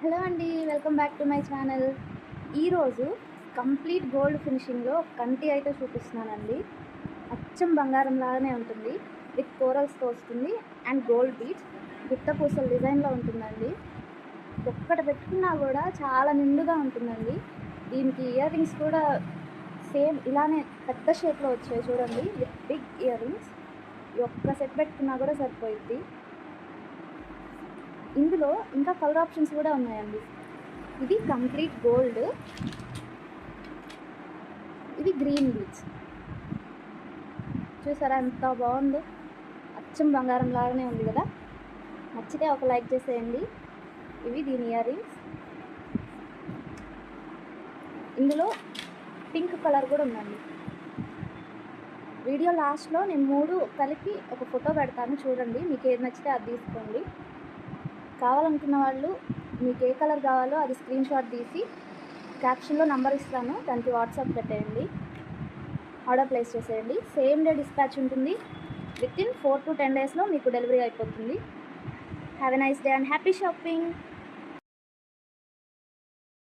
Hello అండి, welcome back to my channel. ఈరోజు complete gold ఫినిషింగ్లో కంటి అయితే చూపిస్తున్నానండి. అచ్చం బంగారం లాగానే ఉంటుంది, విత్ కోరల్స్తో వస్తుంది అండ్ గోల్డ్ బీట్స్ గుత్త పూసల డిజైన్లో ఉంటుందండి. ఒక్కటి పెట్టుకున్నా కూడా చాలా నిండుగా ఉంటుందండి. దీనికి ఇయర్ రింగ్స్ కూడా సేమ్ ఇలానే పెద్ద షేప్లో వచ్చాయి చూడండి, విత్ బిగ్ ఇయర్ రింగ్స్. ఈ ఒక్క సెట్ పెట్టుకున్నా కూడా సరిపోయిద్ది. ఇందులో ఇంకా కలర్ ఆప్షన్స్ కూడా ఉన్నాయండి. ఇది కంప్లీట్ గోల్డ్, ఇది గ్రీన్ బీట్స్. చూసారా ఎంత బాగుందో, అచ్చం బంగారం లాగానే ఉంది కదా. నచ్చితే ఒక లైక్ చేసేయండి. ఇవి దీని ఇయర్ రింగ్స్. ఇందులో పింక్ కలర్ కూడా ఉందండి. వీడియో లాస్ట్లో నేను 3 కలిపి ఒక ఫోటో పెడతాను, చూడండి. మీకు ఏది నచ్చితే అది తీసుకోండి. కావాలనుకున్న వాళ్ళు మీకు ఏ కలర్ కావాలో అది స్క్రీన్ షాట్ తీసి క్యాప్షన్లో నంబర్ ఇస్తాను, దానికి వాట్సాప్ పెట్టేయండి, ఆర్డర్ ప్లేస్ చేసేయండి. సేమ్ డే డిస్పాచ్ ఉంటుంది. విత్ ఇన్ 4 to 10 డేస్లో మీకు డెలివరీ అయిపోతుంది. Have a nice day and happy shopping.